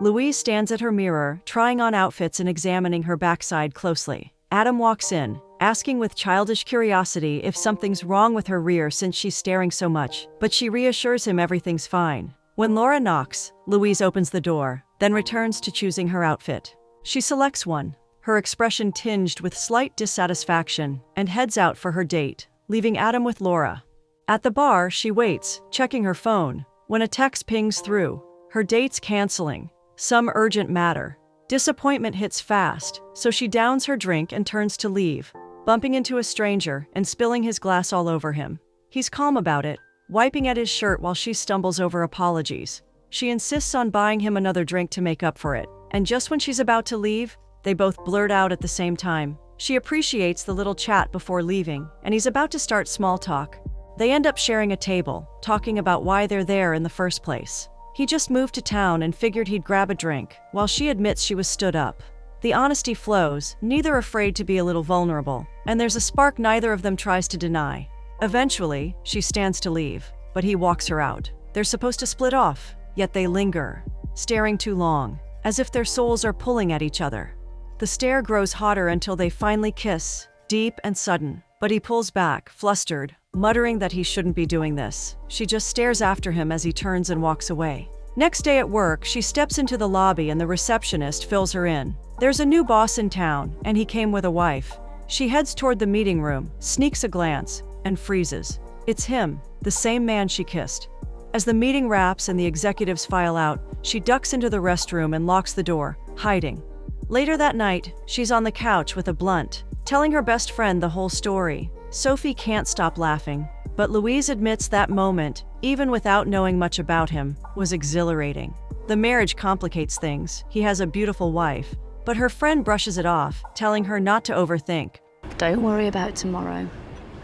Louise stands at her mirror, trying on outfits and examining her backside closely. Adam walks in, asking with childish curiosity if something's wrong with her rear since she's staring so much, but she reassures him everything's fine. When Laura knocks, Louise opens the door, then returns to choosing her outfit. She selects one, her expression tinged with slight dissatisfaction, and heads out for her date, leaving Adam with Laura. At the bar, she waits, checking her phone, when a text pings through. Her date's canceling. Some urgent matter. Disappointment hits fast, so she downs her drink and turns to leave, bumping into a stranger and spilling his glass all over him. He's calm about it, wiping at his shirt while she stumbles over apologies. She insists on buying him another drink to make up for it, and just when she's about to leave, they both blurt out at the same time. She appreciates the little chat before leaving, and he's about to start small talk. They end up sharing a table, talking about why they're there in the first place. He just moved to town and figured he'd grab a drink, while she admits she was stood up. The honesty flows, neither afraid to be a little vulnerable, and there's a spark neither of them tries to deny. Eventually, she stands to leave, but he walks her out. They're supposed to split off, yet they linger, staring too long, as if their souls are pulling at each other. The stare grows hotter until they finally kiss, deep and sudden, but he pulls back, flustered, muttering that he shouldn't be doing this. She just stares after him as he turns and walks away. Next day at work, she steps into the lobby and the receptionist fills her in. There's a new boss in town, and he came with a wife. She heads toward the meeting room, sneaks a glance, and freezes. It's him, the same man she kissed. As the meeting wraps and the executives file out, she ducks into the restroom and locks the door, hiding. Later that night, she's on the couch with a blunt, telling her best friend the whole story. Sophie can't stop laughing, but Louise admits that moment, even without knowing much about him, was exhilarating. The marriage complicates things. He has a beautiful wife, but her friend brushes it off, telling her not to overthink. Don't worry about tomorrow.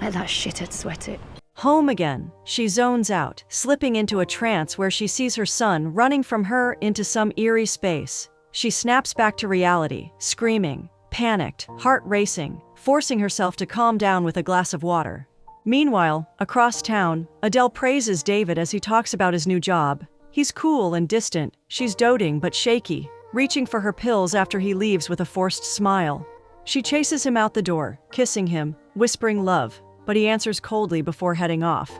Let that shithead sweat it. Home again, she zones out, slipping into a trance where she sees her son running from her into some eerie space. She snaps back to reality, screaming, panicked, heart racing, forcing herself to calm down with a glass of water. Meanwhile, across town, Adele praises David as he talks about his new job. He's cool and distant, she's doting but shaky, reaching for her pills after he leaves with a forced smile. She chases him out the door, kissing him, whispering love, but he answers coldly before heading off.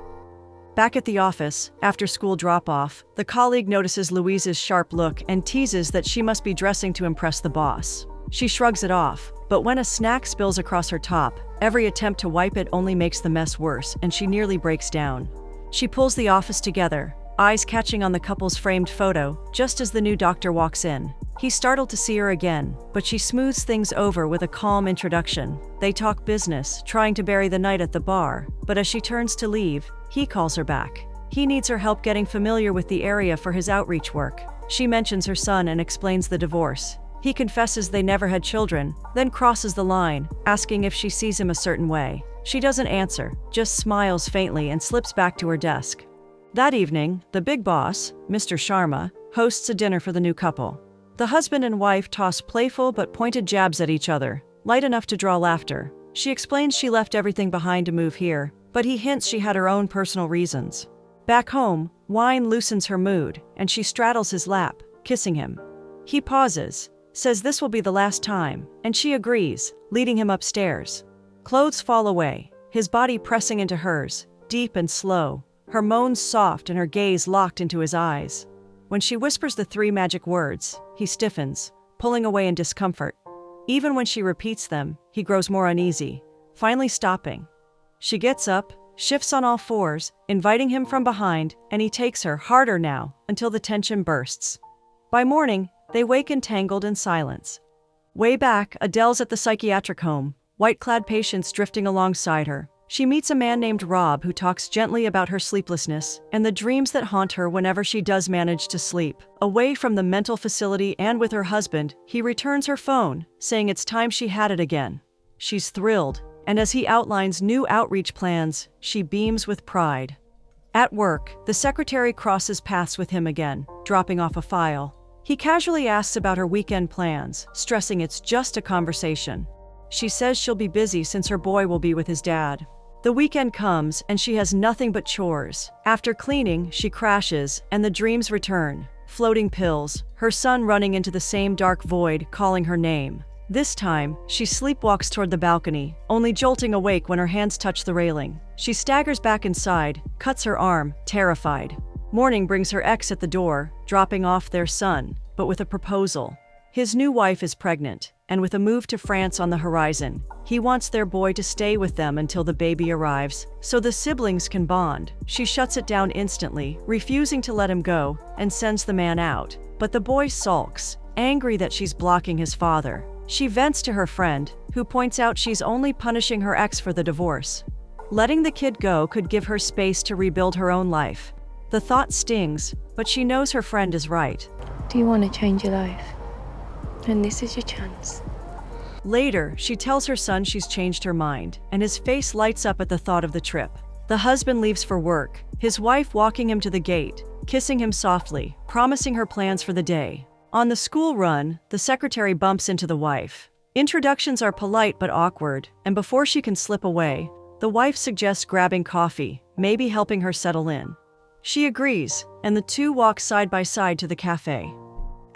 Back at the office, after school drop-off, the colleague notices Louise's sharp look and teases that she must be dressing to impress the boss. She shrugs it off, but when a snack spills across her top, every attempt to wipe it only makes the mess worse, and she nearly breaks down. She pulls the office together, eyes catching on the couple's framed photo, just as the new doctor walks in. He's startled to see her again, but she smooths things over with a calm introduction. They talk business, trying to bury the night at the bar, but as she turns to leave, he calls her back. He needs her help getting familiar with the area for his outreach work. She mentions her son and explains the divorce. He confesses they never had children, then crosses the line, asking if she sees him a certain way. She doesn't answer, just smiles faintly and slips back to her desk. That evening, the big boss, Mr. Sharma, hosts a dinner for the new couple. The husband and wife toss playful but pointed jabs at each other, light enough to draw laughter. She explains she left everything behind to move here, but he hints she had her own personal reasons. Back home, wine loosens her mood, and she straddles his lap, kissing him. He pauses, says this will be the last time, and she agrees, leading him upstairs. Clothes fall away, his body pressing into hers, deep and slow, her moans soft and her gaze locked into his eyes. When she whispers the 3 magic words, he stiffens, pulling away in discomfort. Even when she repeats them, he grows more uneasy, finally stopping. She gets up, shifts on all fours, inviting him from behind, and he takes her harder now, until the tension bursts. By morning, they wake entangled in silence. Way back, Adele's at the psychiatric home, white-clad patients drifting alongside her. She meets a man named Rob who talks gently about her sleeplessness and the dreams that haunt her whenever she does manage to sleep. Away from the mental facility and with her husband, he returns her phone, saying it's time she had it again. She's thrilled, and as he outlines new outreach plans, she beams with pride. At work, the secretary crosses paths with him again, dropping off a file. He casually asks about her weekend plans, stressing it's just a conversation. She says she'll be busy since her boy will be with his dad. The weekend comes and she has nothing but chores. After cleaning, she crashes and the dreams return. floating pills, her son running into the same dark void, calling her name. This time, she sleepwalks toward the balcony, only jolting awake when her hands touch the railing. She staggers back inside, cuts her arm, terrified. Morning brings her ex at the door, dropping off their son, but with a proposal. His new wife is pregnant, and with a move to France on the horizon, he wants their boy to stay with them until the baby arrives, so the siblings can bond. She shuts it down instantly, refusing to let him go, and sends the man out. But the boy sulks, angry that she's blocking his father. She vents to her friend, who points out she's only punishing her ex for the divorce. Letting the kid go could give her space to rebuild her own life. The thought stings, but she knows her friend is right. Do you want to change your life? And this is your chance. Later, she tells her son she's changed her mind, and his face lights up at the thought of the trip. The husband leaves for work, his wife walking him to the gate, kissing him softly, promising her plans for the day. On the school run, the secretary bumps into the wife. Introductions are polite but awkward, and before she can slip away, the wife suggests grabbing coffee, maybe helping her settle in. She agrees, and the two walk side by side to the cafe.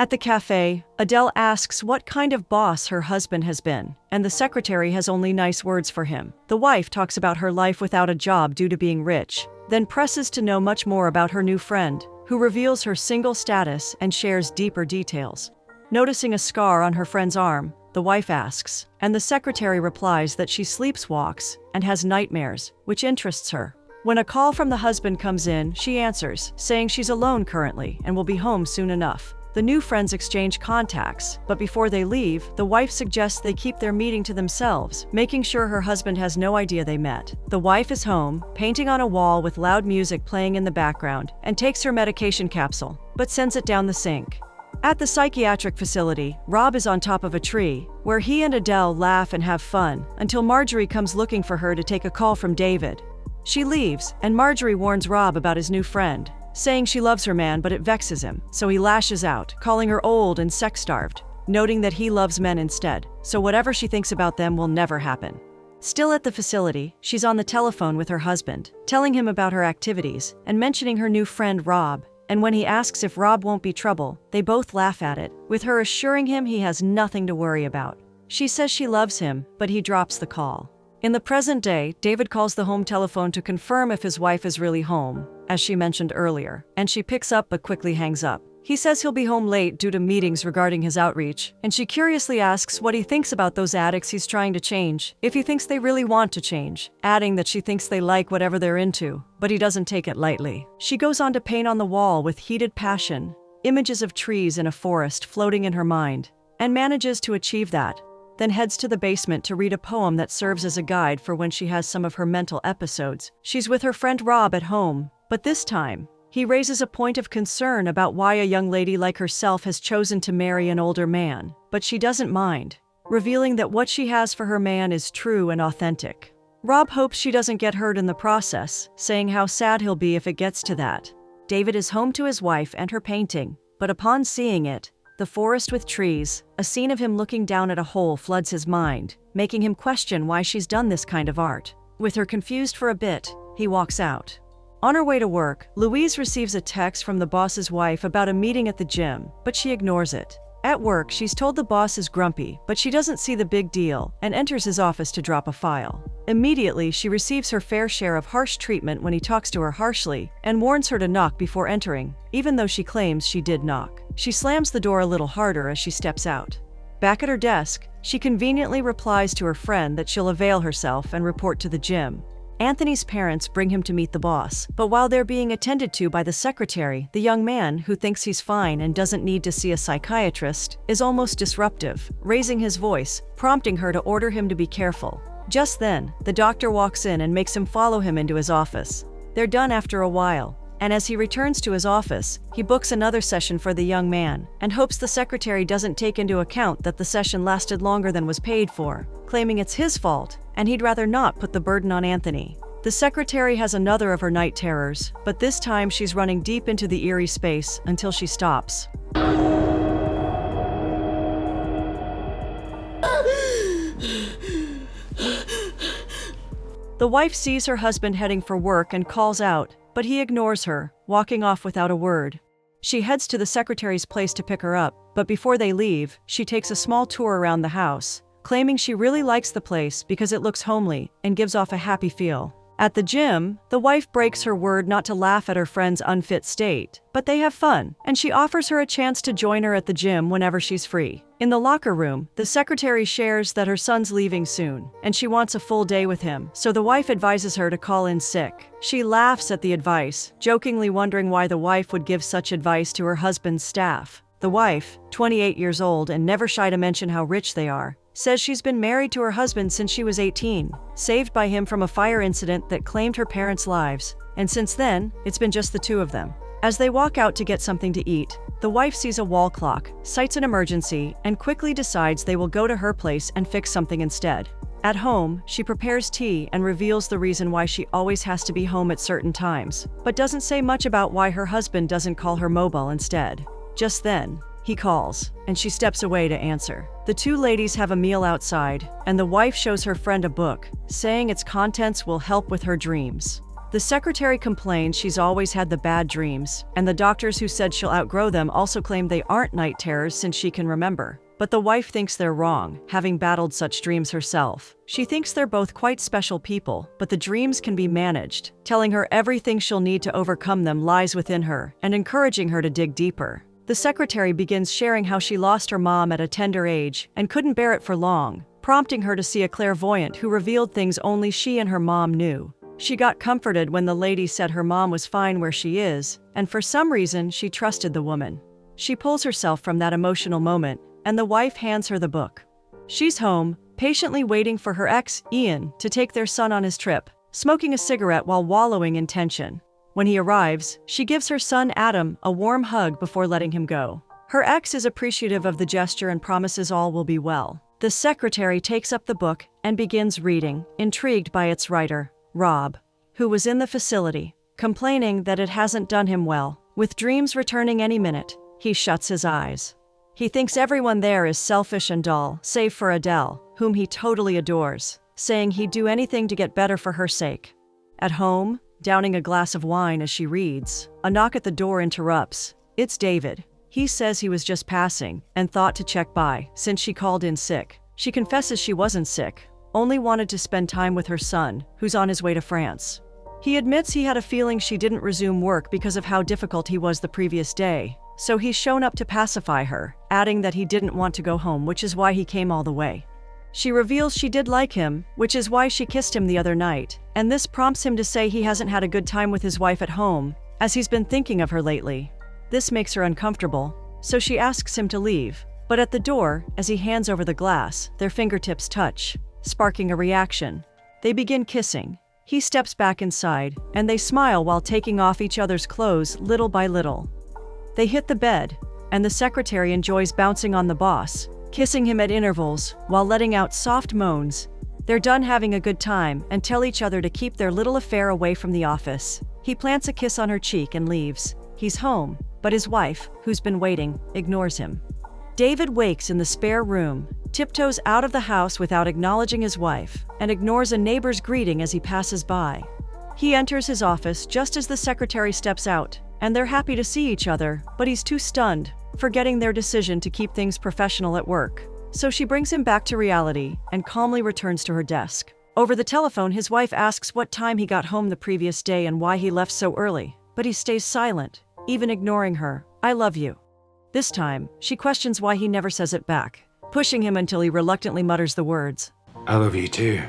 At the cafe, Adele asks what kind of boss her husband has been, and the secretary has only nice words for him. The wife talks about her life without a job due to being rich, then presses to know much more about her new friend, who reveals her single status and shares deeper details. Noticing a scar on her friend's arm, the wife asks, and the secretary replies that she sleepwalks and has nightmares, which interests her. When a call from the husband comes in, she answers, saying she's alone currently and will be home soon enough. The new friends exchange contacts, but before they leave, the wife suggests they keep their meeting to themselves, making sure her husband has no idea they met. The wife is home, painting on a wall with loud music playing in the background, and takes her medication capsule, but sends it down the sink. At the psychiatric facility, Rob is on top of a tree, where he and Adele laugh and have fun, until Marjorie comes looking for her to take a call from David. She leaves, and Marjorie warns Rob about his new friend, saying she loves her man but it vexes him, so he lashes out, calling her old and sex-starved, noting that he loves men instead, so whatever she thinks about them will never happen. Still at the facility, she's on the telephone with her husband, telling him about her activities, and mentioning her new friend Rob, and when he asks if Rob won't be trouble, they both laugh at it, with her assuring him he has nothing to worry about. She says she loves him, but he drops the call. In the present day, David calls the home telephone to confirm if his wife is really home, as she mentioned earlier, and she picks up but quickly hangs up. He says he'll be home late due to meetings regarding his outreach, and she curiously asks what he thinks about those addicts he's trying to change, if he thinks they really want to change, adding that she thinks they like whatever they're into, but he doesn't take it lightly. She goes on to paint on the wall with heated passion, images of trees in a forest floating in her mind, and manages to achieve that. Then heads to the basement to read a poem that serves as a guide for when she has some of her mental episodes. She's with her friend Rob at home, but this time, he raises a point of concern about why a young lady like herself has chosen to marry an older man, but she doesn't mind, revealing that what she has for her man is true and authentic. Rob hopes she doesn't get hurt in the process, saying how sad he'll be if it gets to that. David is home to his wife and her painting, but upon seeing it, the forest with trees, a scene of him looking down at a hole floods his mind, making him question why she's done this kind of art. With her confused for a bit, he walks out. On her way to work, Louise receives a text from the boss's wife about a meeting at the gym, but she ignores it. At work, she's told the boss is grumpy, but she doesn't see the big deal and enters his office to drop a file. Immediately, she receives her fair share of harsh treatment when he talks to her harshly and warns her to knock before entering, even though she claims she did knock. She slams the door a little harder as she steps out. Back at her desk, she conveniently replies to her friend that she'll avail herself and report to the gym. Anthony's parents bring him to meet the boss, but while they're being attended to by the secretary, the young man, who thinks he's fine and doesn't need to see a psychiatrist, is almost disruptive, raising his voice, prompting her to order him to be careful. Just then, the doctor walks in and makes him follow him into his office. They're done after a while, and as he returns to his office, he books another session for the young man and hopes the secretary doesn't take into account that the session lasted longer than was paid for, claiming it's his fault, and he'd rather not put the burden on Anthony. The secretary has another of her night terrors, but this time she's running deep into the eerie space until she stops. The wife sees her husband heading for work and calls out, but he ignores her, walking off without a word. She heads to the secretary's place to pick her up, but before they leave, she takes a small tour around the house, claiming she really likes the place because it looks homely and gives off a happy feel. At the gym, the wife breaks her word not to laugh at her friend's unfit state, but they have fun, and she offers her a chance to join her at the gym whenever she's free. In the locker room, the secretary shares that her son's leaving soon, and she wants a full day with him, so the wife advises her to call in sick. She laughs at the advice, jokingly wondering why the wife would give such advice to her husband's staff. The wife, 28 years old and never shy to mention how rich they are, says she's been married to her husband since she was 18, saved by him from a fire incident that claimed her parents' lives, and since then, it's been just the two of them. As they walk out to get something to eat, the wife sees a wall clock, cites an emergency, and quickly decides they will go to her place and fix something instead. At home, she prepares tea and reveals the reason why she always has to be home at certain times, but doesn't say much about why her husband doesn't call her mobile instead. Just then, he calls, and she steps away to answer. The two ladies have a meal outside, and the wife shows her friend a book, saying its contents will help with her dreams. The secretary complains she's always had the bad dreams, and the doctors who said she'll outgrow them also claim they aren't night terrors since she can remember. But the wife thinks they're wrong, having battled such dreams herself. She thinks they're both quite special people, but the dreams can be managed, telling her everything she'll need to overcome them lies within her, and encouraging her to dig deeper. The secretary begins sharing how she lost her mom at a tender age and couldn't bear it for long, prompting her to see a clairvoyant who revealed things only she and her mom knew. She got comforted when the lady said her mom was fine where she is, and for some reason she trusted the woman. She pulls herself from that emotional moment, and the wife hands her the book. She's home, patiently waiting for her ex, Ian, to take their son on his trip, smoking a cigarette while wallowing in tension. When he arrives, she gives her son Adam a warm hug before letting him go. Her ex is appreciative of the gesture and promises all will be well. The secretary takes up the book and begins reading, intrigued by its writer, Rob, who was in the facility, complaining that it hasn't done him well. With dreams returning any minute, he shuts his eyes. He thinks everyone there is selfish and dull, save for Adele, whom he totally adores, saying he'd do anything to get better for her sake. At home, downing a glass of wine as she reads, a knock at the door interrupts. It's David. He says he was just passing and thought to check by since she called in sick. She confesses she wasn't sick, only wanted to spend time with her son, who's on his way to France. He admits he had a feeling she didn't resume work because of how difficult he was the previous day, so he's shown up to pacify her, adding that he didn't want to go home, which is why he came all the way. She reveals she did like him, which is why she kissed him the other night, and this prompts him to say he hasn't had a good time with his wife at home, as he's been thinking of her lately. This makes her uncomfortable, so she asks him to leave. But at the door, as he hands over the glass, their fingertips touch, sparking a reaction. They begin kissing. He steps back inside, and they smile while taking off each other's clothes little by little. They hit the bed, and the secretary enjoys bouncing on the boss, kissing him at intervals while letting out soft moans. They're done having a good time and tell each other to keep their little affair away from the office. He plants a kiss on her cheek and leaves. He's home, but his wife, who's been waiting, ignores him. David wakes in the spare room, tiptoes out of the house without acknowledging his wife, and ignores a neighbor's greeting as he passes by. He enters his office just as the secretary steps out, and they're happy to see each other, but he's too stunned, forgetting their decision to keep things professional at work. So she brings him back to reality and calmly returns to her desk. Over the telephone, his wife asks what time he got home the previous day and why he left so early, but he stays silent, even ignoring her. I love you. This time, she questions why he never says it back, pushing him until he reluctantly mutters the words, I love you too.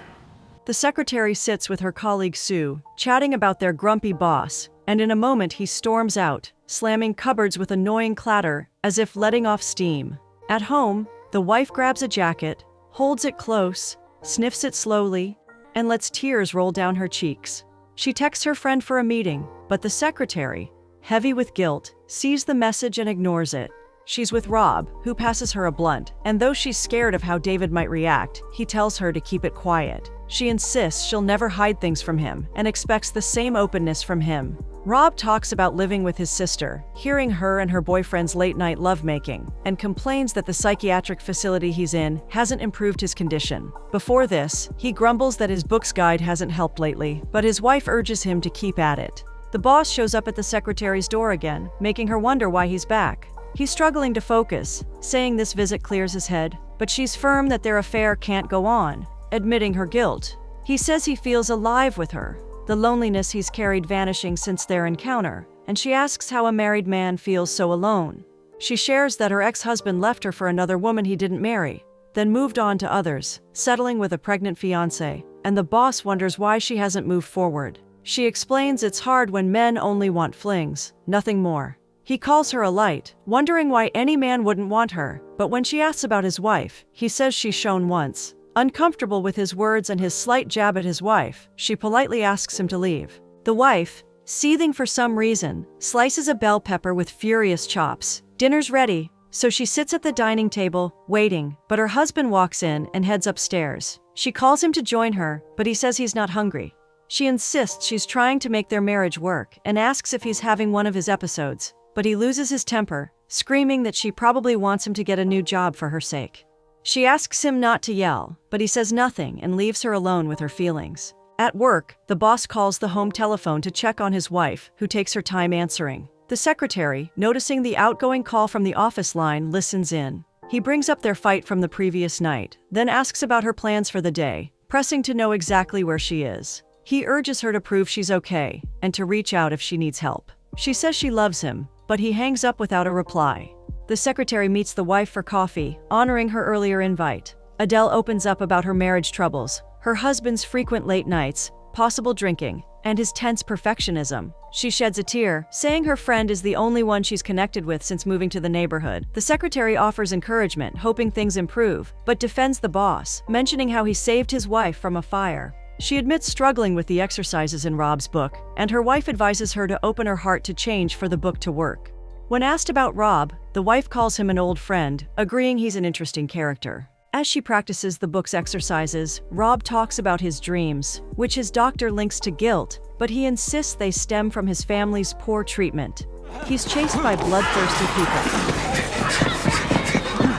The secretary sits with her colleague Sue, chatting about their grumpy boss, and in a moment he storms out, slamming cupboards with annoying clatter, as if letting off steam. At home, the wife grabs a jacket, holds it close, sniffs it slowly, and lets tears roll down her cheeks. She texts her friend for a meeting, but the secretary, heavy with guilt, sees the message and ignores it. She's with Rob, who passes her a blunt, and though she's scared of how David might react, he tells her to keep it quiet. She insists she'll never hide things from him and expects the same openness from him. Rob talks about living with his sister, hearing her and her boyfriend's late-night lovemaking, and complains that the psychiatric facility he's in hasn't improved his condition. Before this, he grumbles that his book's guide hasn't helped lately, but his wife urges him to keep at it. The boss shows up at the secretary's door again, making her wonder why he's back. He's struggling to focus, saying this visit clears his head, but she's firm that their affair can't go on, admitting her guilt. He says he feels alive with her, the loneliness he's carried vanishing since their encounter, and she asks how a married man feels so alone. She shares that her ex-husband left her for another woman he didn't marry, then moved on to others, settling with a pregnant fiancé, and the boss wonders why she hasn't moved forward. She explains it's hard when men only want flings, nothing more. He calls her a light, wondering why any man wouldn't want her, but when she asks about his wife, he says she's shown once. Uncomfortable with his words and his slight jab at his wife, she politely asks him to leave. The wife, seething for some reason, slices a bell pepper with furious chops. Dinner's ready, so she sits at the dining table, waiting, but her husband walks in and heads upstairs. She calls him to join her, but he says he's not hungry. She insists she's trying to make their marriage work and asks if he's having one of his episodes, but he loses his temper, screaming that she probably wants him to get a new job for her sake. She asks him not to yell, but he says nothing and leaves her alone with her feelings. At work, the boss calls the home telephone to check on his wife, who takes her time answering. The secretary, noticing the outgoing call from the office line, listens in. He brings up their fight from the previous night, then asks about her plans for the day, pressing to know exactly where she is. He urges her to prove she's okay, and to reach out if she needs help. She says she loves him, but he hangs up without a reply. The secretary meets the wife for coffee, honoring her earlier invite. Adele opens up about her marriage troubles, her husband's frequent late nights, possible drinking, and his tense perfectionism. She sheds a tear, saying her friend is the only one she's connected with since moving to the neighborhood. The secretary offers encouragement, hoping things improve, but defends the boss, mentioning how he saved his wife from a fire. She admits struggling with the exercises in Rob's book, and her wife advises her to open her heart to change for the book to work. When asked about Rob, the wife calls him an old friend, agreeing he's an interesting character. As she practices the book's exercises, Rob talks about his dreams, which his doctor links to guilt, but he insists they stem from his family's poor treatment. He's chased by bloodthirsty people.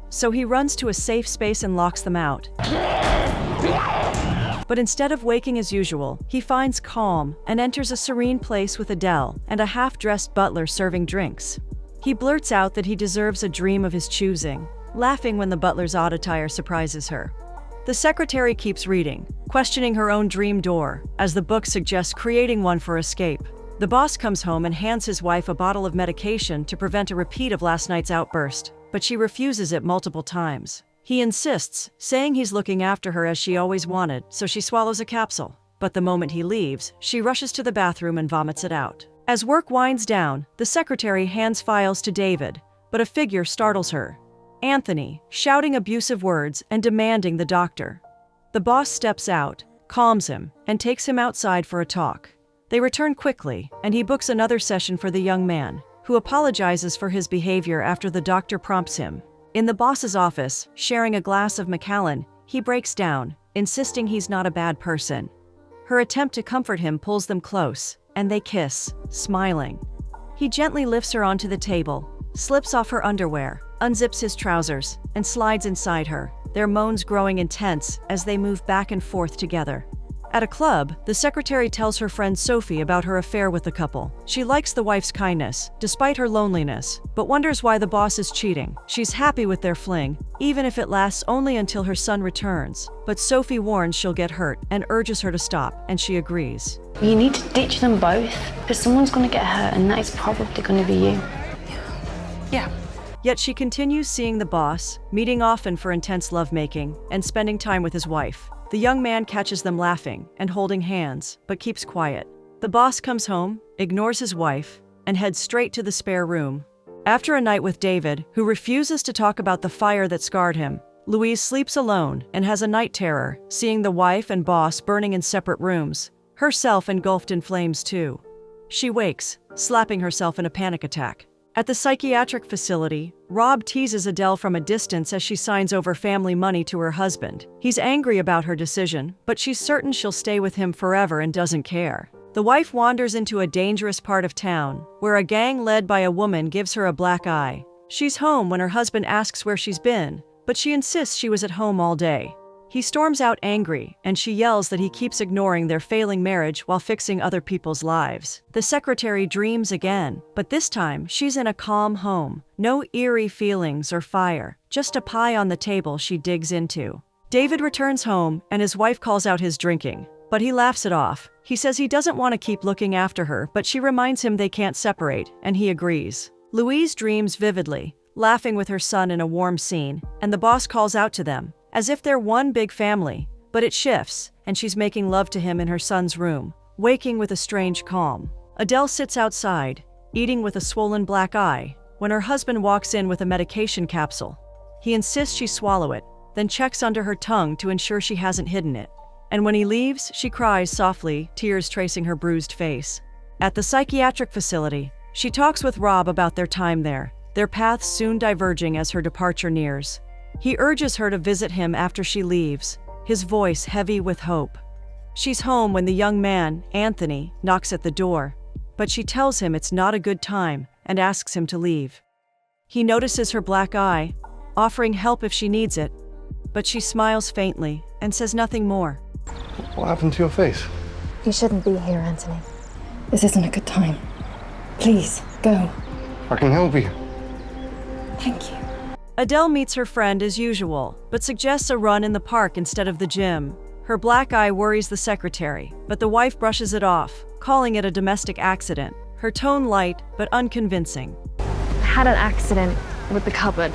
So he runs to a safe space and locks them out. But instead of waking as usual, he finds calm and enters a serene place with Adele and a half-dressed butler serving drinks. He blurts out that he deserves a dream of his choosing, laughing when the butler's odd attire surprises her. The secretary keeps reading, questioning her own dream door, as the book suggests creating one for escape. The boss comes home and hands his wife a bottle of medication to prevent a repeat of last night's outburst, but she refuses it multiple times. He insists, saying he's looking after her as she always wanted, so she swallows a capsule. But the moment he leaves, she rushes to the bathroom and vomits it out. As work winds down, the secretary hands files to David, but a figure startles her. Anthony, shouting abusive words and demanding the doctor. The boss steps out, calms him, and takes him outside for a talk. They return quickly, and he books another session for the young man, who apologizes for his behavior after the doctor prompts him. In the boss's office, sharing a glass of Macallan, he breaks down, insisting he's not a bad person. Her attempt to comfort him pulls them close, and they kiss, smiling. He gently lifts her onto the table, slips off her underwear, unzips his trousers, and slides inside her, their moans growing intense as they move back and forth together. At a club, the secretary tells her friend Sophie about her affair with the couple. She likes the wife's kindness, despite her loneliness, but wonders why the boss is cheating. She's happy with their fling, even if it lasts only until her son returns. But Sophie warns she'll get hurt and urges her to stop, and she agrees. You need to ditch them both, because someone's going to get hurt, and that is probably going to be you. Yeah. Yet she continues seeing the boss, meeting often for intense lovemaking, and spending time with his wife. The young man catches them laughing and holding hands, but keeps quiet. The boss comes home, ignores his wife, and heads straight to the spare room. After a night with David, who refuses to talk about the fire that scarred him, Louise sleeps alone and has a night terror, seeing the wife and boss burning in separate rooms, herself engulfed in flames too. She wakes, slapping herself in a panic attack. At the psychiatric facility, Rob teases Adele from a distance as she signs over family money to her husband. He's angry about her decision, but she's certain she'll stay with him forever and doesn't care. The wife wanders into a dangerous part of town, where a gang led by a woman gives her a black eye. She's home when her husband asks where she's been, but she insists she was at home all day. He storms out angry, and she yells that he keeps ignoring their failing marriage while fixing other people's lives. The secretary dreams again, but this time she's in a calm home. No eerie feelings or fire, just a pie on the table she digs into. David returns home, and his wife calls out his drinking, but he laughs it off. He says he doesn't want to keep looking after her, but she reminds him they can't separate, and he agrees. Louise dreams vividly, laughing with her son in a warm scene, and the boss calls out to them, as if they're one big family, but it shifts, and she's making love to him in her son's room, waking with a strange calm. Adele sits outside, eating with a swollen black eye, when her husband walks in with a medication capsule. He insists she swallow it, then checks under her tongue to ensure she hasn't hidden it. And when he leaves, she cries softly, tears tracing her bruised face. At the psychiatric facility, she talks with Rob about their time there, their paths soon diverging as her departure nears. He urges her to visit him after she leaves, his voice heavy with hope. She's home when the young man, Anthony, knocks at the door, but she tells him it's not a good time and asks him to leave. He notices her black eye, offering help if she needs it, but she smiles faintly and says nothing more. What happened to your face? You shouldn't be here, Anthony. This isn't a good time. Please, go. I can help you. Thank you. Adele meets her friend as usual, but suggests a run in the park instead of the gym. Her black eye worries the secretary, but the wife brushes it off, calling it a domestic accident, her tone light but unconvincing. I had an accident with the cupboard.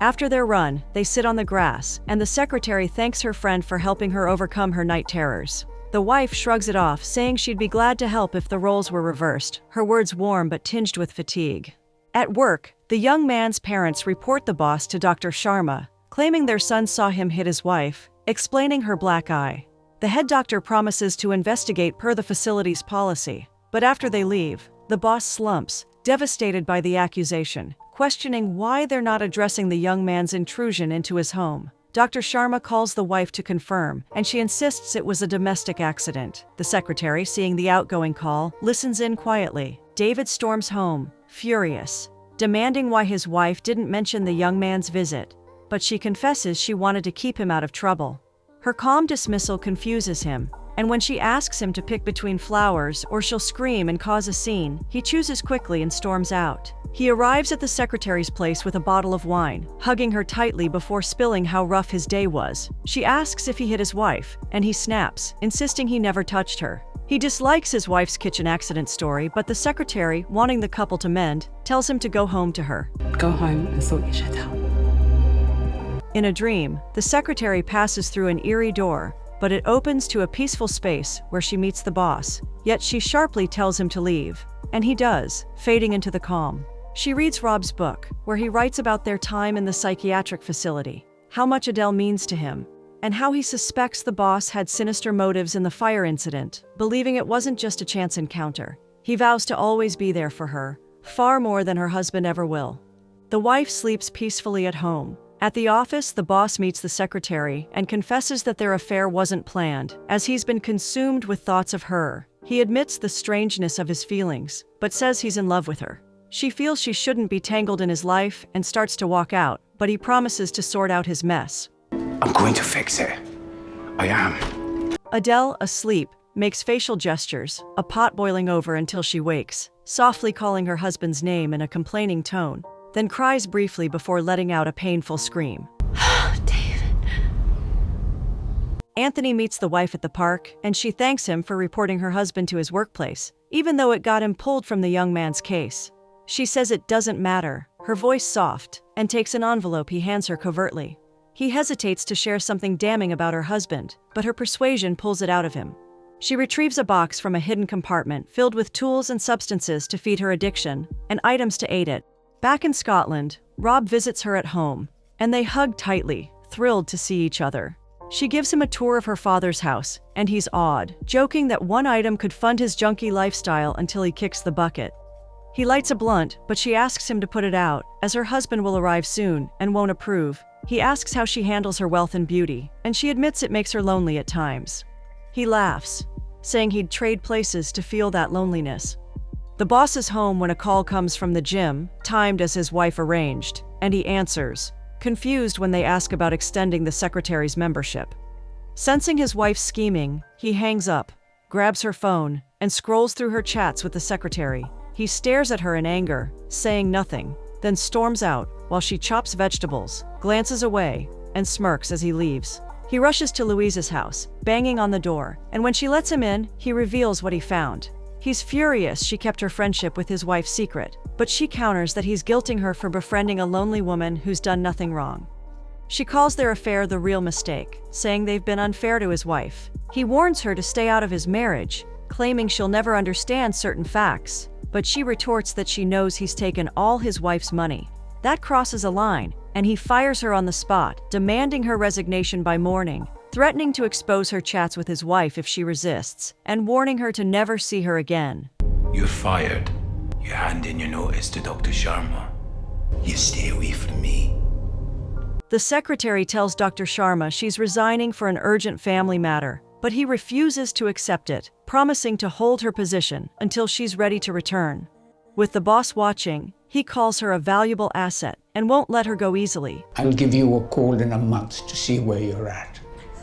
After their run, they sit on the grass, and the secretary thanks her friend for helping her overcome her night terrors. The wife shrugs it off, saying she'd be glad to help if the roles were reversed, her words warm but tinged with fatigue. At work, the young man's parents report the boss to Dr. Sharma, claiming their son saw him hit his wife, explaining her black eye. The head doctor promises to investigate per the facility's policy, but after they leave, the boss slumps, devastated by the accusation, questioning why they're not addressing the young man's intrusion into his home. Dr. Sharma calls the wife to confirm, and she insists it was a domestic accident. The secretary, seeing the outgoing call, listens in quietly. David storms home, furious, demanding why his wife didn't mention the young man's visit, but she confesses she wanted to keep him out of trouble. Her calm dismissal confuses him, and when she asks him to pick between flowers or she'll scream and cause a scene, he chooses quickly and storms out. He arrives at the secretary's place with a bottle of wine, hugging her tightly before spilling how rough his day was. She asks if he hit his wife, and he snaps, insisting he never touched her. He dislikes his wife's kitchen accident story, but the secretary, wanting the couple to mend, tells him to go home to her. Go home and sort your shit out. In a dream, the secretary passes through an eerie door, but it opens to a peaceful space where she meets the boss. Yet she sharply tells him to leave, and he does, fading into the calm. She reads Rob's book, where he writes about their time in the psychiatric facility, how much Adele means to him, and how he suspects the boss had sinister motives in the fire incident, believing it wasn't just a chance encounter. He vows to always be there for her, far more than her husband ever will. The wife sleeps peacefully at home. At the office, the boss meets the secretary and confesses that their affair wasn't planned, as he's been consumed with thoughts of her. He admits the strangeness of his feelings, but says he's in love with her. She feels she shouldn't be tangled in his life and starts to walk out, but he promises to sort out his mess. I'm going to fix it. I am. Adele, asleep, makes facial gestures, a pot boiling over until she wakes, softly calling her husband's name in a complaining tone, then cries briefly before letting out a painful scream. David. Anthony meets the wife at the park, and she thanks him for reporting her husband to his workplace, even though it got him pulled from the young man's case. She says it doesn't matter, her voice soft, and takes an envelope he hands her covertly. He hesitates to share something damning about her husband, but her persuasion pulls it out of him. She retrieves a box from a hidden compartment filled with tools and substances to feed her addiction, and items to aid it. Back in Scotland, Rob visits her at home, and they hug tightly, thrilled to see each other. She gives him a tour of her father's house, and he's awed, joking that one item could fund his junkie lifestyle until he kicks the bucket. He lights a blunt, but she asks him to put it out, as her husband will arrive soon and won't approve. He asks how she handles her wealth and beauty, and she admits it makes her lonely at times. He laughs, saying he'd trade places to feel that loneliness. The boss is home when a call comes from the gym, timed as his wife arranged, and he answers. confused when they ask about extending the secretary's membership. Sensing his wife's scheming, he hangs up, grabs her phone, and scrolls through her chats with the secretary. He stares at her in anger, saying nothing, then storms out while she chops vegetables, glances away, and smirks as he leaves. He rushes to Louise's house, banging on the door, and when she lets him in, he reveals what he found. He's furious she kept her friendship with his wife secret, but she counters that he's guilting her for befriending a lonely woman who's done nothing wrong. She calls their affair the real mistake, saying they've been unfair to his wife. He warns her to stay out of his marriage, claiming she'll never understand certain facts, but she retorts that she knows he's taken all his wife's money. That crosses a line, and he fires her on the spot, demanding her resignation by morning, threatening to expose her chats with his wife if she resists, and warning her to never see her again. You're fired. You hand in your notice to Dr. Sharma. You stay away from me. The secretary tells Dr. Sharma she's resigning for an urgent family matter, but he refuses to accept it, promising to hold her position until she's ready to return. With the boss watching, he calls her a valuable asset and won't let her go easily. I'll give you a call in a month to see where you're at.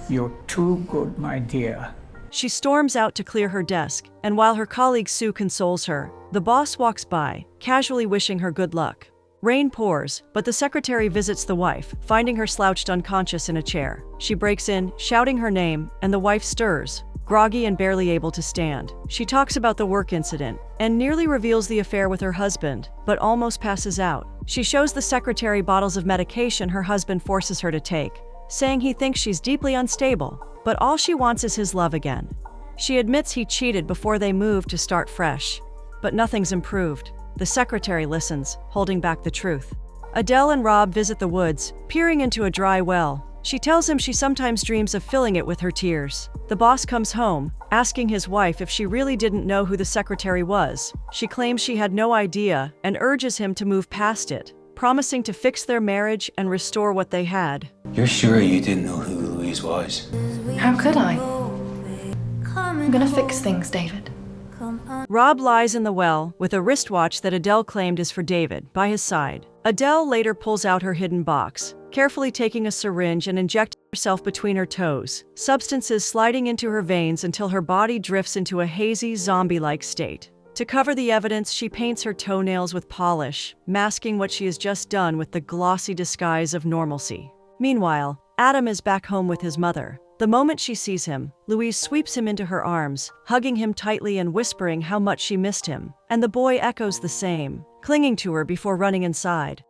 You're too good, my dear. She storms out to clear her desk, and while her colleague Sue consoles her, the boss walks by, casually wishing her good luck. Rain pours, but the secretary visits the wife, finding her slouched unconscious in a chair. She breaks in, shouting her name, and the wife stirs, groggy and barely able to stand. She talks about the work incident, and nearly reveals the affair with her husband, but almost passes out. She shows the secretary bottles of medication her husband forces her to take, saying he thinks she's deeply unstable, but all she wants is his love again. She admits he cheated before they moved to start fresh, but nothing's improved. The secretary listens, holding back the truth. Adele and Rob visit the woods, peering into a dry well. She tells him she sometimes dreams of filling it with her tears. The boss comes home, asking his wife if she really didn't know who the secretary was. She claims she had no idea and urges him to move past it, promising to fix their marriage and restore what they had. You're sure you didn't know who Louise was? How could I? I'm gonna fix things, David. Rob lies in the well with a wristwatch that Adele claimed is for David by his side. Adele later pulls out her hidden box, carefully taking a syringe and injecting herself between her toes, substances sliding into her veins until her body drifts into a hazy, zombie-like state. To cover the evidence, she paints her toenails with polish, masking what she has just done with the glossy disguise of normalcy. Meanwhile, Adam is back home with his mother. The moment she sees him, Louise sweeps him into her arms, hugging him tightly and whispering how much she missed him, and the boy echoes the same, clinging to her before running inside.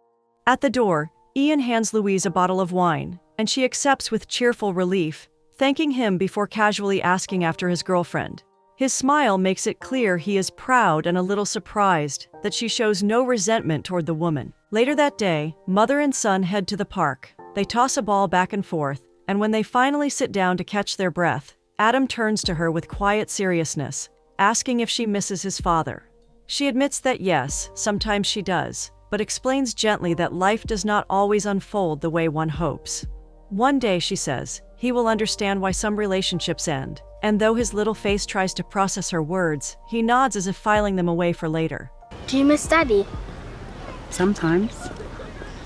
At the door, Ian hands Louise a bottle of wine, and she accepts with cheerful relief, thanking him before casually asking after his girlfriend. His smile makes it clear he is proud and a little surprised that she shows no resentment toward the woman. Later that day, mother and son head to the park. They toss a ball back and forth, and when they finally sit down to catch their breath, Adam turns to her with quiet seriousness, asking if she misses his father. She admits that yes, sometimes she does, but explains gently that life does not always unfold the way one hopes. One day, she says, he will understand why some relationships end, and though his little face tries to process her words, he nods as if filing them away for later. Do you miss Daddy? Sometimes.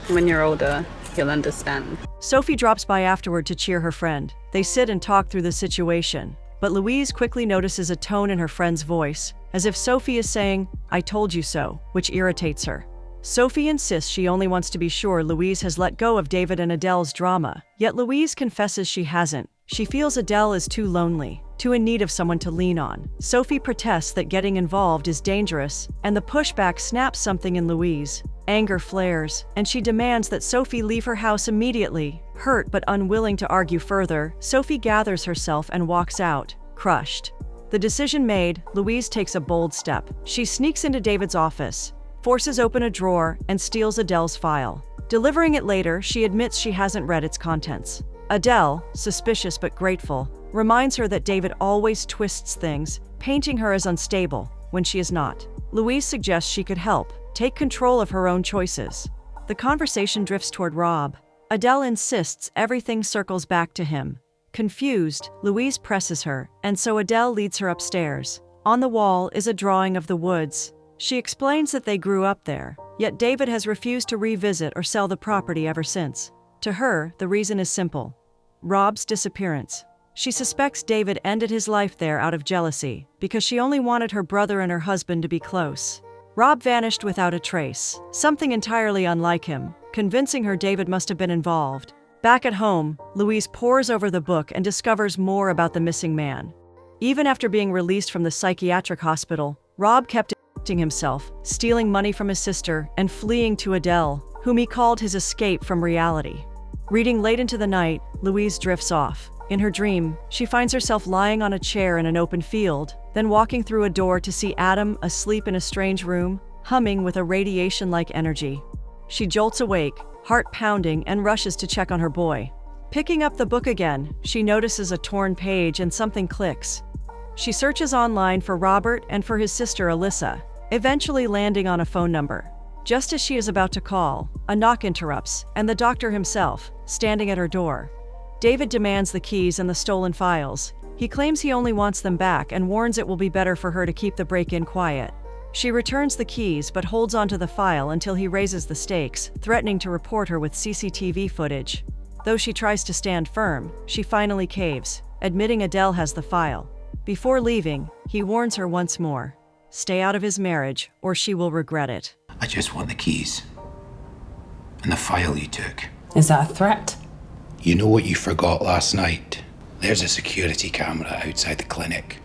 When you're older, you'll understand. Sophie drops by afterward to cheer her friend. They sit and talk through the situation, but Louise quickly notices a tone in her friend's voice, as if Sophie is saying, "I told you so," which irritates her. Sophie insists she only wants to be sure Louise has let go of David and Adele's drama, yet Louise confesses she hasn't. She feels Adele is too lonely, too in need of someone to lean on. Sophie protests that getting involved is dangerous, and the pushback snaps something in Louise. Anger flares, and she demands that Sophie leave her house immediately. Hurt but unwilling to argue further, Sophie gathers herself and walks out, crushed. The decision made, Louise takes a bold step. She sneaks into David's office, forces open a drawer, and steals Adele's file. Delivering it later, she admits she hasn't read its contents. Adele, suspicious but grateful, reminds her that David always twists things, painting her as unstable when she is not. Louise suggests she could help, take control of her own choices. The conversation drifts toward Rob. Adele insists everything circles back to him. Confused, Louise presses her, and so Adele leads her upstairs. On the wall is a drawing of the woods. She explains that they grew up there, yet David has refused to revisit or sell the property ever since. To her, the reason is simple: Rob's disappearance. She suspects David ended his life there out of jealousy, because she only wanted her brother and her husband to be close. Rob vanished without a trace, something entirely unlike him, convincing her David must have been involved. Back at home, Louise pores over the book and discovers more about the missing man. Even after being released from the psychiatric hospital, Rob kept himself, stealing money from his sister and fleeing to Adele, whom he called his escape from reality. Reading late into the night, Louise drifts off. In her dream, she finds herself lying on a chair in an open field, then walking through a door to see Adam asleep in a strange room, humming with a radiation-like energy. She jolts awake, heart pounding, and rushes to check on her boy. Picking up the book again, she notices a torn page and something clicks. She searches online for Robert and for his sister Alyssa, eventually landing on a phone number. Just as she is about to call, a knock interrupts, and the doctor himself, standing at her door. David demands the keys and the stolen files. He claims he only wants them back and warns it will be better for her to keep the break-in quiet. She returns the keys but holds onto the file until he raises the stakes, threatening to report her with CCTV footage. Though she tries to stand firm, she finally caves, admitting Adele has the file. Before leaving, he warns her once more: stay out of his marriage, or she will regret it. I just want the keys. And the file you took. Is that a threat? You know what you forgot last night? There's a security camera outside the clinic.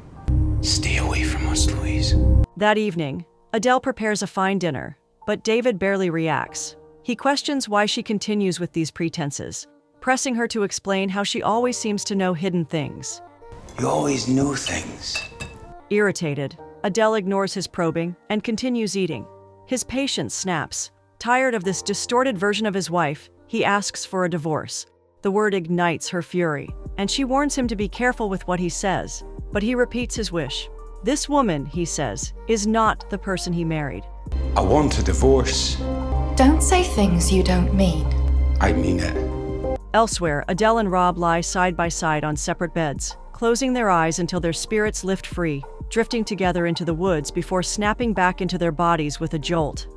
Stay away from us, Louise. That evening, Adele prepares a fine dinner, but David barely reacts. He questions why she continues with these pretenses, pressing her to explain how she always seems to know hidden things. You always know things. Irritated, Adele ignores his probing and continues eating. His patience snaps. Tired of this distorted version of his wife, he asks for a divorce. The word ignites her fury, and she warns him to be careful with what he says, but he repeats his wish. This woman, he says, is not the person he married. I want a divorce. Don't say things you don't mean. I mean it. Elsewhere, Adele and Rob lie side by side on separate beds, closing their eyes until their spirits lift free, drifting together into the woods before snapping back into their bodies with a jolt.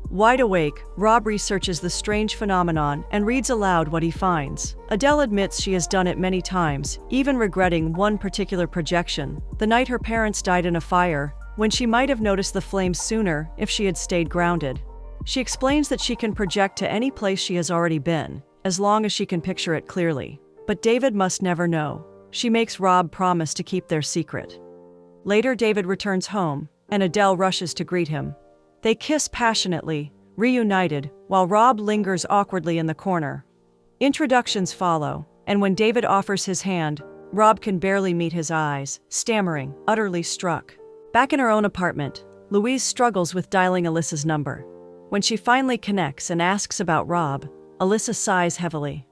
Wide awake, Rob researches the strange phenomenon and reads aloud what he finds. Adele admits she has done it many times, even regretting one particular projection, the night her parents died in a fire, when she might have noticed the flames sooner if she had stayed grounded. She explains that she can project to any place she has already been, as long as she can picture it clearly. But David must never know. She makes Rob promise to keep their secret. Later, David returns home, and Adele rushes to greet him. They kiss passionately, reunited, while Rob lingers awkwardly in the corner. Introductions follow, and when David offers his hand, Rob can barely meet his eyes, stammering, utterly struck. Back in her own apartment, Louise struggles with dialing Alyssa's number. When she finally connects and asks about Rob, Alyssa sighs heavily.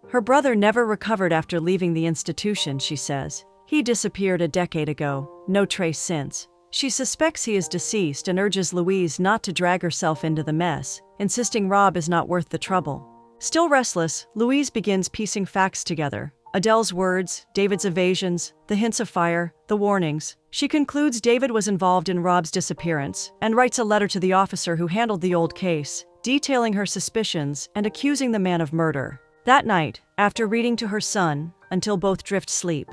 Her brother never recovered after leaving the institution, she says. He disappeared a decade ago, no trace since. She suspects he is deceased and urges Louise not to drag herself into the mess, insisting Rob is not worth the trouble. Still restless, Louise begins piecing facts together. Adele's words, David's evasions, the hints of fire, the warnings. She concludes David was involved in Rob's disappearance and writes a letter to the officer who handled the old case, detailing her suspicions and accusing the man of murder. That night, after reading to her son until both drift sleep,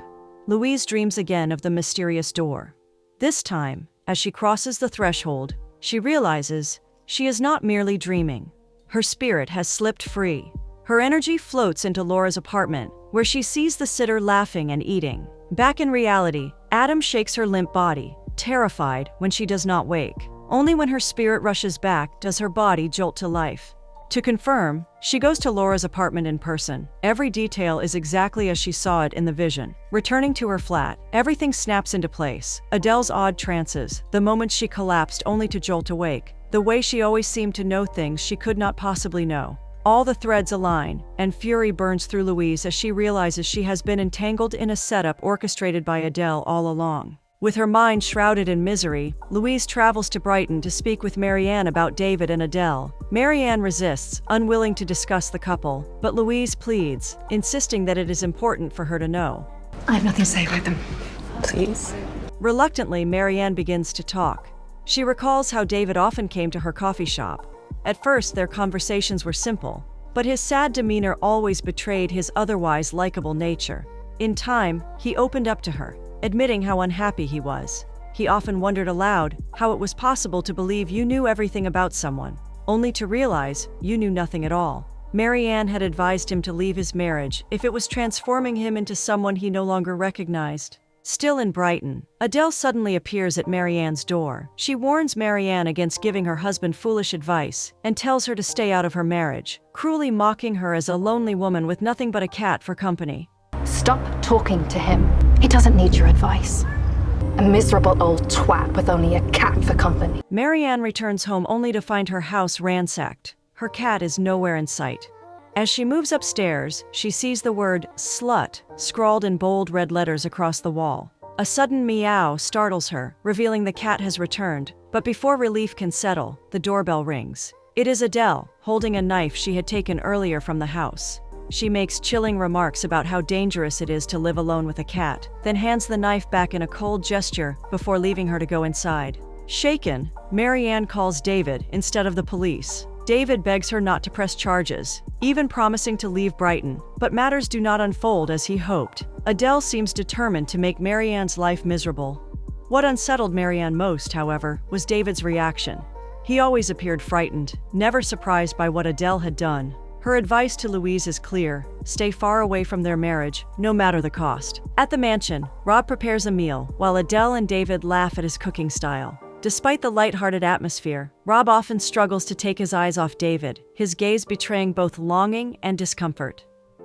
Louise dreams again of the mysterious door. This time, as she crosses the threshold, she realizes she is not merely dreaming. Her spirit has slipped free. Her energy floats into Laura's apartment, where she sees the sitter laughing and eating. Back in reality, Adam shakes her limp body, terrified when she does not wake. Only when her spirit rushes back does her body jolt to life. To confirm, she goes to Laura's apartment in person. Every detail is exactly as she saw it in the vision. Returning to her flat, everything snaps into place. Adele's odd trances, the moments she collapsed only to jolt awake, the way she always seemed to know things she could not possibly know. All the threads align, and fury burns through Louise as she realizes she has been entangled in a setup orchestrated by Adele all along. With her mind shrouded in misery, Louise travels to Brighton to speak with Maryanne about David and Adele. Maryanne resists, unwilling to discuss the couple, but Louise pleads, insisting that it is important for her to know. I have nothing to say about them. Please. Reluctantly, Maryanne begins to talk. She recalls how David often came to her coffee shop. At first, their conversations were simple, but his sad demeanor always betrayed his otherwise likable nature. In time, he opened up to her, admitting how unhappy he was. He often wondered aloud how it was possible to believe you knew everything about someone, only to realize you knew nothing at all. Maryanne had advised him to leave his marriage if it was transforming him into someone he no longer recognized. Still in Brighton, Adele suddenly appears at Maryanne's door. She warns Maryanne against giving her husband foolish advice and tells her to stay out of her marriage, cruelly mocking her as a lonely woman with nothing but a cat for company. Stop talking to him. He doesn't need your advice. A miserable old twat with only a cat for company. Maryanne returns home only to find her house ransacked. Her cat is nowhere in sight. As she moves upstairs, she sees the word slut scrawled in bold red letters across the wall. A sudden meow startles her, revealing the cat has returned, but before relief can settle, the doorbell rings. It is Adele, holding a knife she had taken earlier from the house. She makes chilling remarks about how dangerous it is to live alone with a cat, then hands the knife back in a cold gesture before leaving her to go inside. Shaken, Maryanne calls David instead of the police. David begs her not to press charges, even promising to leave Brighton, but matters do not unfold as he hoped. Adele seems determined to make Maryanne's life miserable. What unsettled Maryanne most, however, was David's reaction. He always appeared frightened, never surprised by what Adele had done. Her advice to Louise is clear: stay far away from their marriage, no matter the cost. At the mansion, Rob prepares a meal, while Adele and David laugh at his cooking style. Despite the lighthearted atmosphere, Rob often struggles to take his eyes off David, his gaze betraying both longing and discomfort.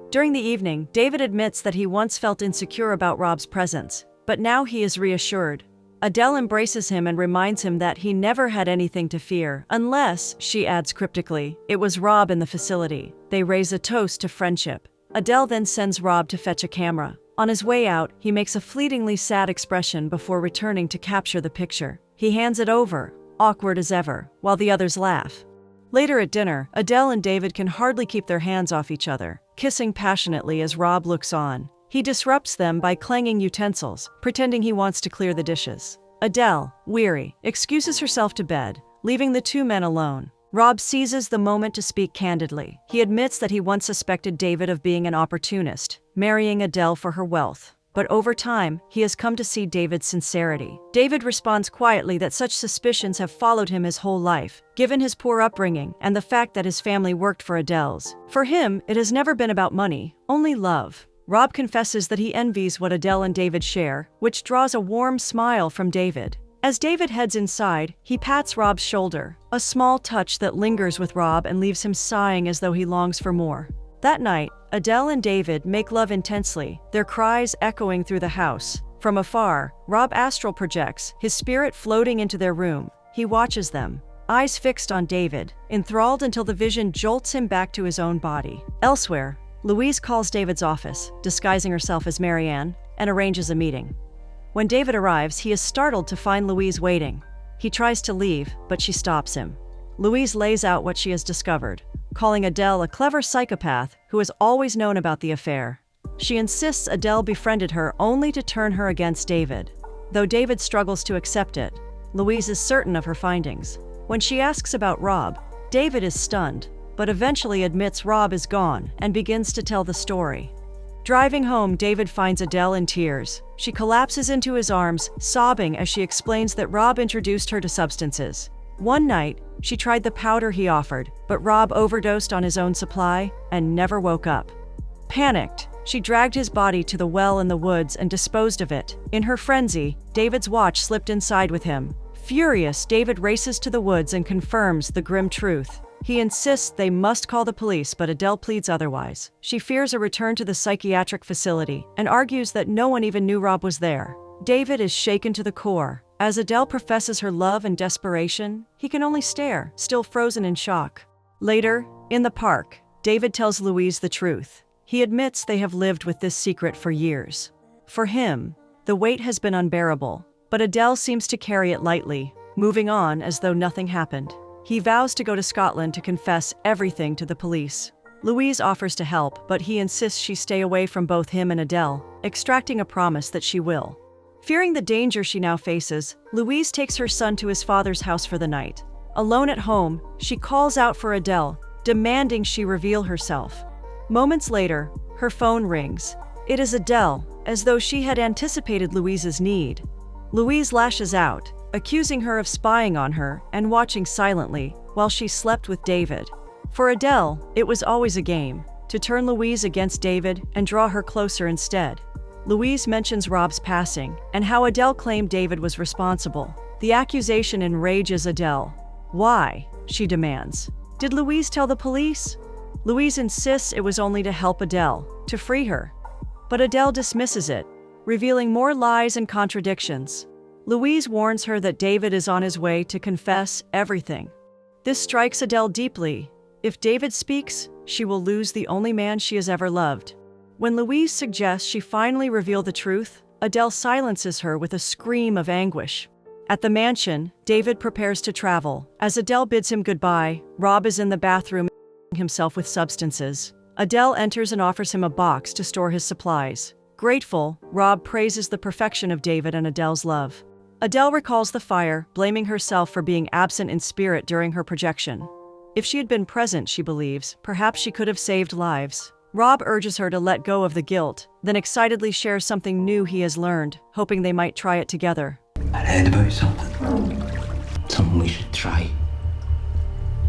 During the evening, David admits that he once felt insecure about Rob's presence, but now he is reassured. Adele embraces him and reminds him that he never had anything to fear, unless, she adds cryptically, it was Rob in the facility. They raise a toast to friendship. Adele then sends Rob to fetch a camera. On his way out, he makes a fleetingly sad expression before returning to capture the picture. He hands it over, awkward as ever, while the others laugh. Later at dinner, Adele and David can hardly keep their hands off each other, kissing passionately as Rob looks on. He disrupts them by clanging utensils, pretending he wants to clear the dishes. Adele, weary, excuses herself to bed, leaving the two men alone. Rob seizes the moment to speak candidly. He admits that he once suspected David of being an opportunist, marrying Adele for her wealth. But over time, he has come to see David's sincerity. David responds quietly that such suspicions have followed him his whole life, given his poor upbringing and the fact that his family worked for Adele's. For him, it has never been about money, only love. Rob confesses that he envies what Adele and David share, which draws a warm smile from David. As David heads inside, he pats Rob's shoulder, a small touch that lingers with Rob and leaves him sighing as though he longs for more. That night, Adele and David make love intensely, their cries echoing through the house. From afar, Rob astral projects, his spirit floating into their room. He watches them, eyes fixed on David, enthralled until the vision jolts him back to his own body. Elsewhere, Louise calls David's office, disguising herself as Maryanne, and arranges a meeting. When David arrives, he is startled to find Louise waiting. He tries to leave, but she stops him. Louise lays out what she has discovered, calling Adele a clever psychopath who has always known about the affair. She insists Adele befriended her only to turn her against David. Though David struggles to accept it, Louise is certain of her findings. When she asks about Rob, David is stunned, but eventually admits Rob is gone and begins to tell the story. Driving home, David finds Adele in tears. She collapses into his arms, sobbing as she explains that Rob introduced her to substances. One night, she tried the powder he offered, but Rob overdosed on his own supply and never woke up. Panicked, she dragged his body to the well in the woods and disposed of it. In her frenzy, David's watch slipped inside with him. Furious, David races to the woods and confirms the grim truth. He insists they must call the police, but Adele pleads otherwise. She fears a return to the psychiatric facility and argues that no one even knew Rob was there. David is shaken to the core. As Adele professes her love and desperation, he can only stare, still frozen in shock. Later, in the park, David tells Louise the truth. He admits they have lived with this secret for years. For him, the weight has been unbearable, but Adele seems to carry it lightly, moving on as though nothing happened. He vows to go to Scotland to confess everything to the police. Louise offers to help, but he insists she stay away from both him and Adele, extracting a promise that she will. Fearing the danger she now faces, Louise takes her son to his father's house for the night. Alone at home, she calls out for Adele, demanding she reveal herself. Moments later, her phone rings. It is Adele, as though she had anticipated Louise's need. Louise lashes out, accusing her of spying on her and watching silently while she slept with David. For Adele, it was always a game, to turn Louise against David and draw her closer instead. Louise mentions Rob's passing and how Adele claimed David was responsible. The accusation enrages Adele. Why? She demands. Did Louise tell the police? Louise insists it was only to help Adele, to free her. But Adele dismisses it, revealing more lies and contradictions. Louise warns her that David is on his way to confess everything. This strikes Adele deeply. If David speaks, she will lose the only man she has ever loved. When Louise suggests she finally reveal the truth, Adele silences her with a scream of anguish. At the mansion, David prepares to travel. As Adele bids him goodbye, Rob is in the bathroom himself with substances. Adele enters and offers him a box to store his supplies. Grateful, Rob praises the perfection of David and Adele's love. Adele recalls the fire, blaming herself for being absent in spirit during her projection. If she had been present, she believes, perhaps she could have saved lives. Rob urges her to let go of the guilt, then excitedly shares something new he has learned, hoping they might try it together. I read about something we should try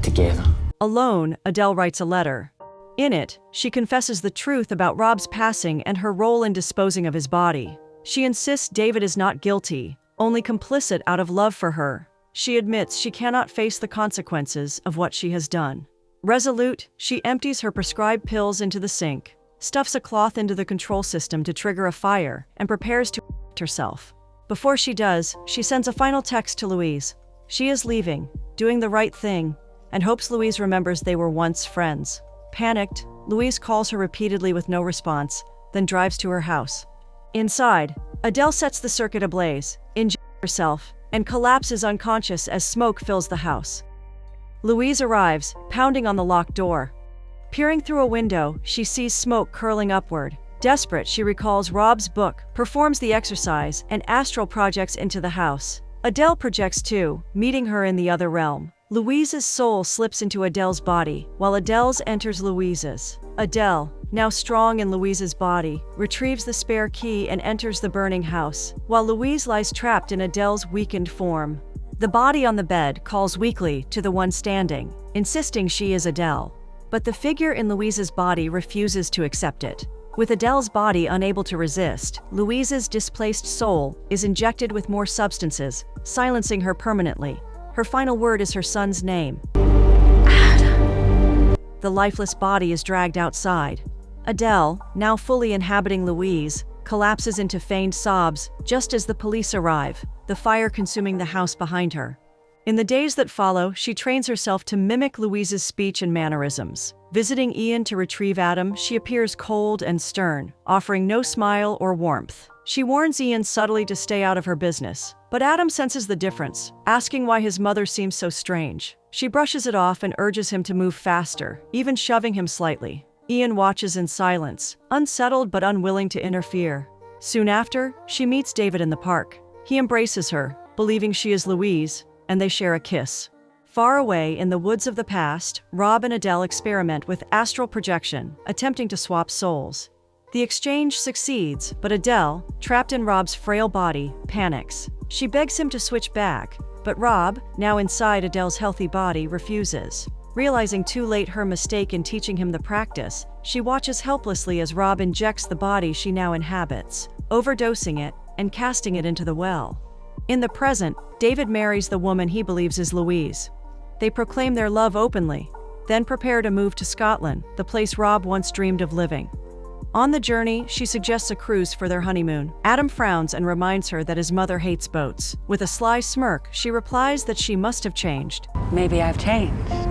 together. Alone, Adele writes a letter. In it, she confesses the truth about Rob's passing and her role in disposing of his body. She insists David is not guilty, only complicit out of love for her. She admits she cannot face the consequences of what she has done. Resolute, she empties her prescribed pills into the sink, stuffs a cloth into the control system to trigger a fire, and prepares to protect herself. Before she does, she sends a final text to Louise. She is leaving, doing the right thing, and hopes Louise remembers they were once friends. Panicked, Louise calls her repeatedly with no response, then drives to her house. Inside, Adele sets the circuit ablaze, injures herself, and collapses unconscious as smoke fills the house. Louise arrives, pounding on the locked door. Peering through a window, she sees smoke curling upward. Desperate, she recalls Rob's book, performs the exercise, and Astral projects into the house. Adele projects too, meeting her in the other realm. Louise's soul slips into Adele's body, while Adele's enters Louise's. Adele, now strong in Louise's body, retrieves the spare key and enters the burning house, while Louise lies trapped in Adele's weakened form. The body on the bed calls weakly to the one standing, insisting she is Adele. But the figure in Louise's body refuses to accept it. With Adele's body unable to resist, Louise's displaced soul is injected with more substances, silencing her permanently. Her final word is her son's name. The lifeless body is dragged outside. Adele, now fully inhabiting Louise, collapses into feigned sobs just as the police arrive, the fire consuming the house behind her. In the days that follow, she trains herself to mimic Louise's speech and mannerisms. Visiting Ian to retrieve Adam, she appears cold and stern, offering no smile or warmth. She warns Ian subtly to stay out of her business, but Adam senses the difference, asking why his mother seems so strange. She brushes it off and urges him to move faster, even shoving him slightly. Ian watches in silence, unsettled but unwilling to interfere. Soon after, she meets David in the park. He embraces her, believing she is Louise, and they share a kiss. Far away in the woods of the past, Rob and Adele experiment with astral projection, attempting to swap souls. The exchange succeeds, but Adele, trapped in Rob's frail body, panics. She begs him to switch back, but Rob, now inside Adele's healthy body, refuses. Realizing too late her mistake in teaching him the practice, she watches helplessly as Rob injects the body she now inhabits, overdosing it and casting it into the well. In the present, David marries the woman he believes is Louise. They proclaim their love openly, then prepare to move to Scotland, the place Rob once dreamed of living. On the journey, she suggests a cruise for their honeymoon. Adam frowns and reminds her that his mother hates boats. With a sly smirk, she replies that she must have changed. Maybe I've changed.